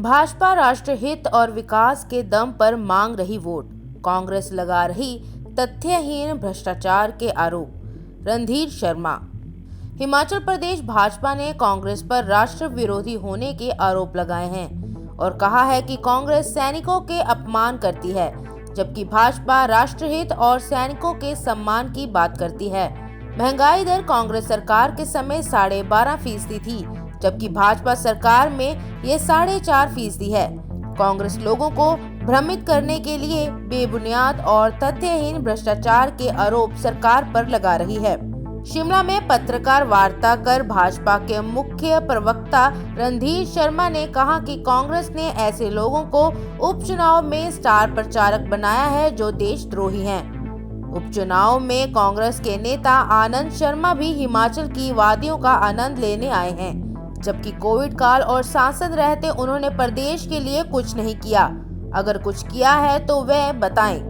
भाजपा राष्ट्र हित और विकास के दम पर मांग रही वोट, कांग्रेस लगा रही तथ्यहीन भ्रष्टाचार के आरोप। रणधीर शर्मा। हिमाचल प्रदेश भाजपा ने कांग्रेस पर राष्ट्र विरोधी होने के आरोप लगाए हैं और कहा है कि कांग्रेस सैनिकों के अपमान करती है, जबकि भाजपा राष्ट्रहित और सैनिकों के सम्मान की बात करती है। महंगाई दर कांग्रेस सरकार के समय 12.5% थी, जबकि भाजपा सरकार में ये 4.5% है। कांग्रेस लोगों को भ्रमित करने के लिए बेबुनियाद और तथ्यहीन भ्रष्टाचार के आरोप सरकार पर लगा रही है। शिमला में पत्रकार वार्ता कर भाजपा के मुख्य प्रवक्ता रणधीर शर्मा ने कहा कि कांग्रेस ने ऐसे लोगों को उपचुनाव में स्टार प्रचारक बनाया है जो देशद्रोही हैं। उपचुनाव में कांग्रेस के नेता आनंद शर्मा भी हिमाचल की वादियों का आनंद लेने आए हैं, जबकि कोविड काल और सांसद रहते उन्होंने प्रदेश के लिए कुछ नहीं किया। अगर कुछ किया है तो वह बताएं।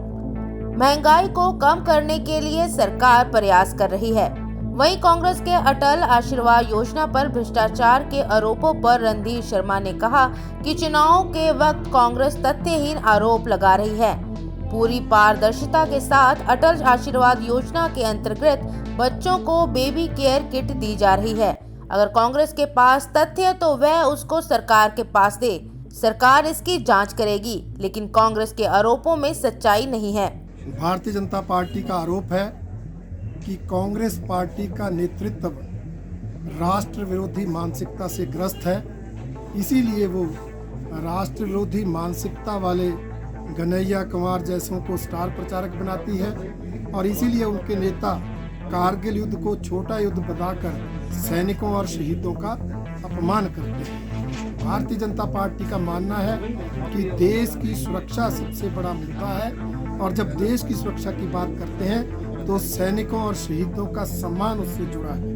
महंगाई को कम करने के लिए सरकार प्रयास कर रही है। वहीं कांग्रेस के अटल आशीर्वाद योजना पर भ्रष्टाचार के आरोपों पर रणधीर शर्मा ने कहा कि चुनाव के वक्त कांग्रेस तथ्यहीन आरोप लगा रही है। पूरी पारदर्शिता के साथ अटल आशीर्वाद योजना के अंतर्गत बच्चों को बेबी केयर किट दी जा रही है। अगर कांग्रेस के पास तथ्य तो वह उसको सरकार के पास दे, सरकार इसकी जांच करेगी, लेकिन कांग्रेस के आरोपों में सच्चाई नहीं है। भारतीय जनता पार्टी का आरोप है कि कांग्रेस पार्टी का नेतृत्व राष्ट्र विरोधी मानसिकता से ग्रस्त है, इसीलिए वो राष्ट्र विरोधी मानसिकता वाले गनैया कुमार जैसों को स्टार प्रचारक बनाती है और इसीलिए उनके नेता कारगिल युद्ध को छोटा युद्ध बताकर सैनिकों और शहीदों का अपमान करते हैं। भारतीय जनता पार्टी का मानना है कि देश की सुरक्षा सबसे बड़ा मुद्दा है और जब देश की सुरक्षा की बात करते हैं तो सैनिकों और शहीदों का सम्मान उससे जुड़ा है।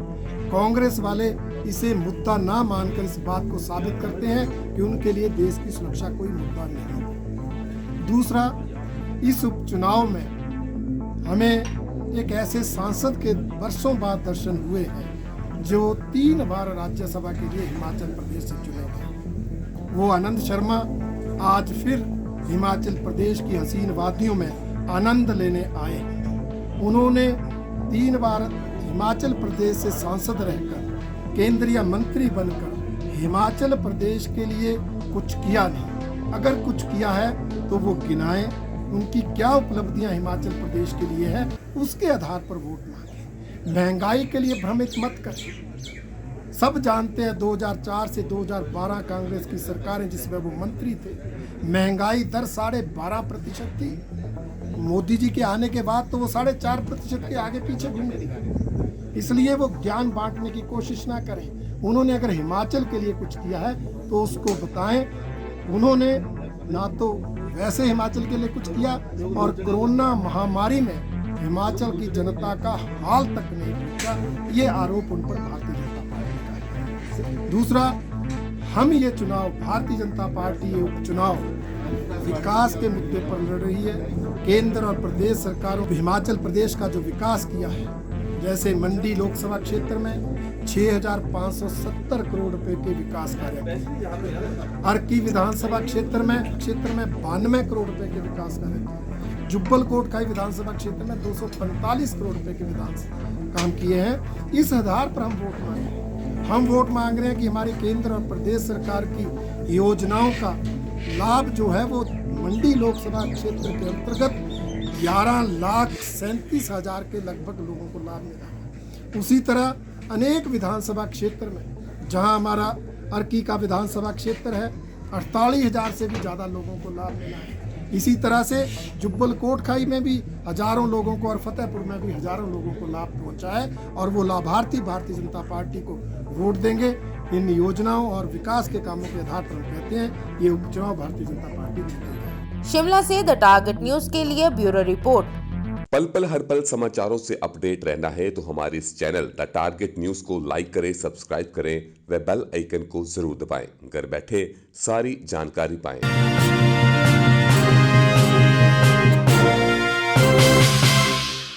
कांग्रेस वाले इसे मुद्दा ना मानकर इस बात को साबित करते हैं कि उनके लिए देश की सुरक्षा कोई मुद्दा नहीं है। दूसरा, इस उपचुनाव में हमें एक ऐसे सांसद के वर्षों बाद दर्शन हुए हैं जो 3 बार राज्यसभा के लिए हिमाचल प्रदेश से चुने गए। वो आनंद शर्मा आज फिर हिमाचल प्रदेश की हसीन वादियों में आनंद लेने आए हैं। उन्होंने 3 बार हिमाचल प्रदेश से सांसद रहकर केंद्रीय मंत्री बनकर हिमाचल प्रदेश के लिए कुछ किया नहीं। अगर कुछ किया है तो वो गिनाएं, उनकी क्या उपलब्धियां हिमाचल प्रदेश के लिए है, उसके आधार पर वोट मांगे। महंगाई के लिए भ्रमित मत करें। सब जानते हैं 2004 से 2012 कांग्रेस की सरकारें जिसमें वो मंत्री थे, महंगाई दर 12.5% थी। मोदी जी के आने के बाद तो वो 4.5% के आगे पीछे घूम रही है। इसलिए वो ज्ञान बांटने की कोशिश ना करें। उन्होंने अगर हिमाचल के लिए कुछ किया है तो उसको बताएं। उन्होंने ना तो वैसे हिमाचल के लिए कुछ किया और कोरोना महामारी में हिमाचल की जनता का हाल तक नहीं पूछा। ये आरोप उन पर भारतीय जनता पार्टी का है। दूसरा, हम ये चुनाव, भारतीय जनता पार्टी ये उपचुनाव विकास के मुद्दे पर लड़ रही है। केंद्र और प्रदेश सरकारों हिमाचल प्रदेश का जो विकास किया है, जैसे मंडी लोकसभा क्षेत्र में 6,570 करोड़ रुपए के विकास कार्य, अर्की विधानसभा क्षेत्र में 92 करोड़ रुपए के विकास कार्य, जुब्बल कोटखाई विधानसभा क्षेत्र में 245 करोड़ रुपए के विकास काम किए हैं। इस आधार पर हम वोट मांग रहे हैं कि हमारी केंद्र और प्रदेश सरकार की योजनाओं का लाभ जो है वो मंडी लोकसभा क्षेत्र के अंतर्गत 11,37,000 के लगभग लोगों को लाभ मिला है। उसी तरह अनेक विधानसभा क्षेत्र में, जहां हमारा अर्की का विधानसभा क्षेत्र है, 48,000 से भी ज़्यादा लोगों को लाभ मिला है। इसी तरह से जुब्बल कोटखाई में भी हजारों लोगों को और फतेहपुर में भी हजारों लोगों को लाभ पहुंचा है और वो लाभार्थी भारतीय जनता पार्टी को वोट देंगे। इन योजनाओं और विकास के कामों के आधार पर हम कहते हैं ये उपचुनाव भारतीय जनता पार्टी जीतेगी। शिमला से द टारगेट न्यूज के लिए ब्यूरो रिपोर्ट। पल पल हर पल समाचारों से अपडेट रहना है तो हमारे इस चैनल द टारगेट न्यूज को लाइक करें, सब्सक्राइब करें व बेल आइकन को जरूर दबाएं। घर बैठे सारी जानकारी पाएं।